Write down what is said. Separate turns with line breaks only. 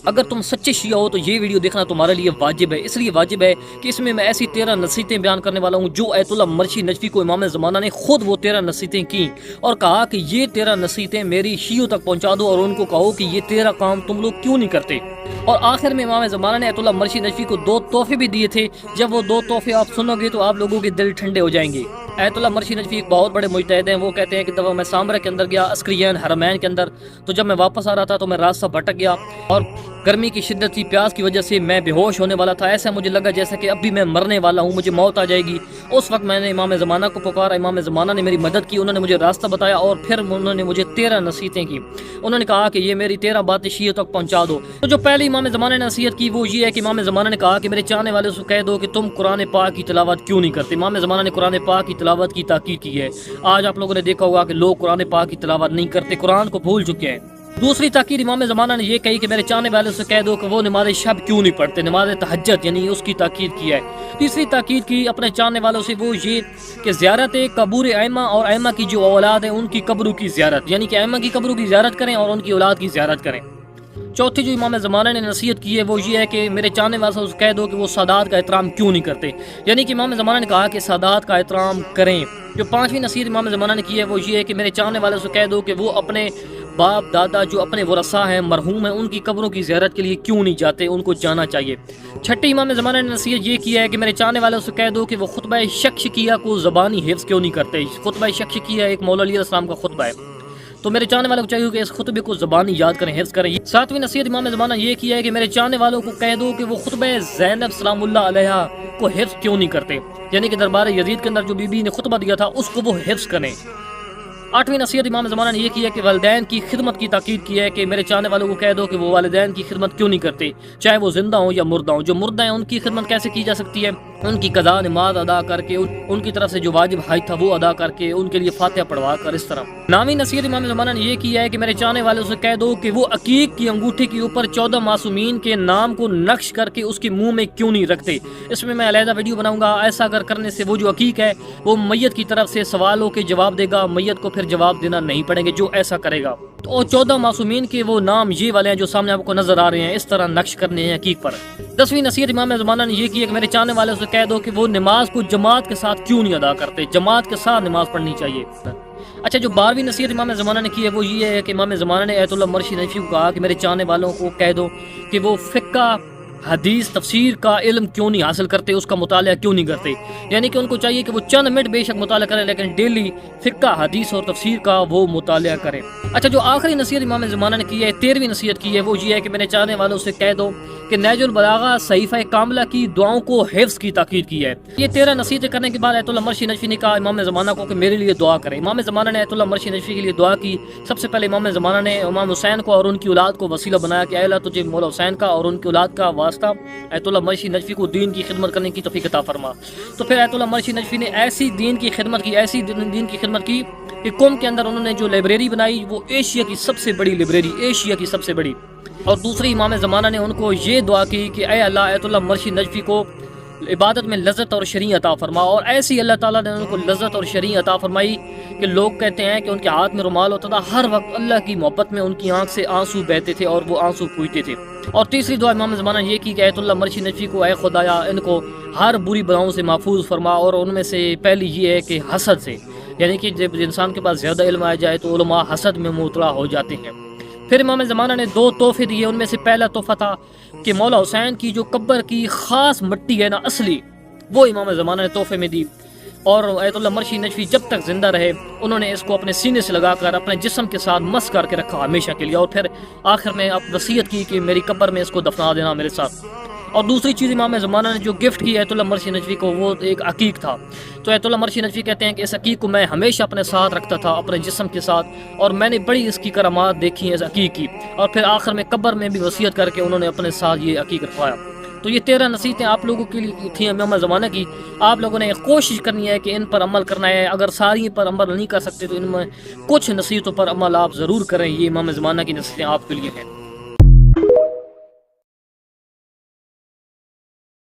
اگر تم سچے شیعہ ہو تو یہ ویڈیو دیکھنا تمہارے لیے واجب ہے، اس لیے واجب ہے کہ اس میں ایسی 13 نصیحتیں بیان کرنے والا ہوں جو ایت اللہ مرشی نجفی کو امام زمانہ نے خود وہ 13 نصیحتیں کی اور کہا کہ یہ 13 نصیحتیں میری شیعوں تک پہنچا دو اور ان کو کہو کہ یہ 13 کام تم لوگ کیوں نہیں کرتے۔ اور آخر میں امام زمانہ نے ایت اللہ مرشی نجفی کو 2 تحفے بھی دیے تھے، جب وہ 2 تحفے آپ سنو گے تو آپ لوگوں کے دل ٹھنڈے ہو جائیں گے۔ ایت اللہ مرشی نجفی ایک بہت بڑے مجتہد ہیں، وہ کہتے ہیں کہ جب میں سامرا کے اندر گیا، عسکرین حرمین کے اندر، تو جب میں واپس آ رہا تھا تو میں راستہ بھٹک گیا اور گرمی کی شدت تھی، پیاس کی وجہ سے میں بے ہوش ہونے والا تھا، ایسا مجھے لگا جیسا کہ ابھی میں مرنے والا ہوں، مجھے موت آ جائے گی۔ اس وقت میں نے امام زمانہ کو پکارا، امام زمانہ نے میری مدد کی، انہوں نے مجھے راستہ بتایا اور پھر انہوں نے مجھے 13 نصیحتیں کی۔ انہوں نے کہا کہ یہ میری 13 باتیں شیعہ تک پہنچا دو۔ تو جو پہلی امام زمانہ نے نصیحت کی وہ یہ ہے کہ امام زمانہ نے کہا کہ میرے چاہنے والے سے کہہ دو کہ تم قرآن پاک کی تلاوت کیوں نہیں کرتے۔ امام زمانہ نے قرآن پاک کی تلاوت کی تاکید کی ہے۔ آج آپ لوگوں نے دیکھا ہوگا کہ لوگ قرآن پاک کی تلاوت نہیں کرتے، قرآن کو بھول چکے ہیں۔ دوسری تاکید امام زمانہ نے یہ کہی کہ میرے چاہنے والے سے کہہ دو کہ وہ نماز شب کیوں نہیں پڑھتے، نماز تہجد یعنی اس کی تاکید کی ہے۔ تیسری تاکید کی اپنے چاہنے والوں سے وہ یہ کہ زیارت قبور ائمہ اور ائمہ کی جو اولاد ہیں ان کی قبروں کی زیارت، یعنی کہ ائمہ کی قبروں کی زیارت کریں اور ان کی اولاد کی زیارت کریں۔ چوتھی جو امام زمانہ نے نصیحت کی ہے وہ یہ ہے کہ میرے چاہنے والوں سے کہہ دو کہ وہ سادات کا احترام کیوں نہیں کرتے، یعنی کہ امام زمانہ نے کہا کہ سادات کا احترام کریں۔ جو پانچویں نصیحت امام زمانہ نے کی ہے وہ یہ ہے کہ میرے چاہنے والوں سے کہہ دو کہ وہ اپنے باپ دادا جو اپنے ورثاء ہیں، مرحوم ہیں، ان کی قبروں کی زیارت کے لیے کیوں نہیں جاتے، ان کو جانا چاہیے۔ چھٹی امام زمانہ نے نصیحت یہ کی ہے کہ میرے چاہنے والوں سے کہہ دو کہ وہ خطبہ شکشکیہ کو زبانی حفظ کیوں نہیں کرتے۔ خطبہ شکشکیہ ایک مولا علیہ السلام کا خطبہ ہے، تو میرے چاہنے والوں کو چاہیے کہ اس خطبے کو زبانی یاد کریں، حفظ کریں۔ ساتویں نصیحت امام زمانہ یہ کی ہے کہ میرے چاہنے والوں کو کہہ دو کہ وہ خطبہ زینب سلام اللہ علیہا کو حفظ کیوں نہیں کرتے، یعنی کہ دربار یزید کے اندر جو بی بی نے خطبہ دیا تھا اس کو وہ حفظ کریں۔ آٹھویں نصیحت امام زمانہ نے یہ کی ہے کہ والدین کی خدمت کی تاکید کی ہے کہ میرے چاہنے والوں کو کہہ دو کہ وہ والدین کی خدمت کیوں نہیں کرتے، چاہے وہ زندہ ہوں یا مردہ ہوں۔ جو مردہ ہیں ان کی خدمت کیسے کی جا سکتی ہے؟ ان کی قضا نماز ادا کر کے، ان کی طرف سے جو واجب حج تھا وہ ادا کر کے، ان کے لیے فاتحہ پڑھوا کر، اس طرح۔ نویں نصیحت امام زمانہ نے یہ کی ہے کہ میرے چاہنے والوں سے کہہ دو کہ وہ عقیق کی انگوٹھی کے اوپر 14 معصومین کے نام کو نقش کر کے اس کے منہ میں کیوں نہیں رکھتے۔ اس میں علیحدہ ویڈیو بناؤں گا۔ ایسا اگر کرنے سے وہ جو عقیق ہے وہ میت کی طرف سے سوالوں کے جواب دے گا، میت کو پھر جواب دینا نہیں پڑیں گے جو ایسا کرے گا۔ تو 14 معصومین کے وہ نام یہ والے ہیں جو سامنے آپ کو نظر آ رہے ہیں، اس طرح نقش کرنے ہیں عقیق پر۔ 10ویں نصیحت امام زمانہ نے یہ کی ہے کہ میرے چاہنے والوں سے کہہ دو کہ وہ نماز کو جماعت کے ساتھ کیوں نہیں ادا کرتے، جماعت کے ساتھ نماز پڑھنی چاہیے۔ اچھا، جو 12ویں نصیحت امام زمانہ نے کی ہے وہ یہ ہے کہ امام زمانہ نے ایت اللہ مرشی نجفی کو کہا کہ میرے چاہنے والوں کو کہہ دو کہ وہ فقہ، حدیث، تفسیر کا علم کیوں نہیں حاصل کرتے، اس کا مطالعہ کیوں نہیں کرتے، یعنی کہ ان کو چاہیے کہ وہ چند منٹ بے شک مطالعہ کریں لیکن ڈیلی فقہ، حدیث اور تفسیر کا وہ مطالعہ کریں۔ اچھا، جو آخری نصیحت امام زمانہ نے کی ہے، 13ویں نصیحت کی ہے وہ یہ ہے کہ میرے چاہنے والوں سے کہہ دو کہ نہج البلاغہ صحیفہ کاملہ کی دعاؤں کو حفظ کی تاکید کی ہے۔ یہ 13 نصیحتیں کرنے کے بعد ایت اللہ مرشی نجفی نے کہا امام زمانہ کو کہ میرے لیے دعا کریں۔ امام زمانہ نے ایت اللہ مرشی نجفی کے لیے دعا کی۔ سب سے پہلے امام زمانہ نے امام حسین کو اور ان کی اولاد کو وسیلہ بنایا کہ اے اللہ تجھے مولا حسین کا اور ان کی اولاد کا واسطہ ایت اللہ مرشی نجفی کو دین کی خدمت کرنے کی توفیق عطا فرما۔ تو پھر ایت اللہ مرشی نجفی نے ایسی دین کی خدمت کی، ایسی دین کی خدمت کی کہ قوم کے اندر انہوں نے جو لائبریری بنائی وہ ایشیا کی سب سے بڑی لائبریری، ایشیا کی سب سے بڑی۔ اور دوسری امام زمانہ نے ان کو یہ دعا کی کہ اے اللہ ایت اللہ مرشی نجفی کو عبادت میں لذت اور شرعی عطا فرما، اور ایسی اللہ تعالیٰ نے ان کو لذت اور شرعی عطا فرمائی کہ لوگ کہتے ہیں کہ ان کے ہاتھ میں رومال ہوتا تھا، ہر وقت اللہ کی محبت میں ان کی آنکھ سے آنسو بہتے تھے اور وہ آنسو پوچھتے تھے۔ اور تیسری دعا امام زمانہ نے یہ کی کہ ایت اللہ مرشی نجفی کو اے خدایا ان کو ہر بری بلاؤں سے محفوظ فرما، اور ان میں سے پہلی یہ ہے کہ حسد سے، یعنی کہ جب انسان کے پاس زیادہ علم آ جائے تو علماء حسد میں مبتلا ہو جاتے ہیں۔ پھر امام زمانہ نے 2 تحفے دیے، ان میں سے پہلا تحفہ تھا کہ مولا حسین کی جو قبر کی خاص مٹی ہے نا اصلی، وہ امام زمانہ نے تحفے میں دی، اور ایت اللہ مرشی نجفی جب تک زندہ رہے انہوں نے اس کو اپنے سینے سے لگا کر اپنے جسم کے ساتھ مس کر کے رکھا ہمیشہ کے لیے، اور پھر آخر میں اب وصیت کی کہ میری قبر میں اس کو دفنا دینا میرے ساتھ۔ اور دوسری چیز امام زمانہ نے جو گفٹ کی ایت اللہ مرشی نجفی کو وہ ایک عقیق تھا۔ تو ایت اللہ مرشی نجفی کہتے ہیں کہ اس عقیق کو میں ہمیشہ اپنے ساتھ رکھتا تھا، اپنے جسم کے ساتھ، اور میں نے بڑی اس کی کرامات دیکھی ہیں اس عقیق کی، اور پھر آخر میں قبر میں بھی وصیت کر کے انہوں نے اپنے ساتھ یہ عقیق رکھوایا۔ تو یہ 13 نصیحتیں آپ لوگوں کے لیے تھیں امام زمانہ کی، آپ لوگوں نے کوشش کرنی ہے کہ ان پر عمل کرنا ہے۔ اگر ساری پر عمل نہیں کر سکتے تو ان میں کچھ نصیحتوں پر عمل آپ ضرور کریں، یہ امام زمانہ کی نصیحتیں آپ کے لیے ہیں۔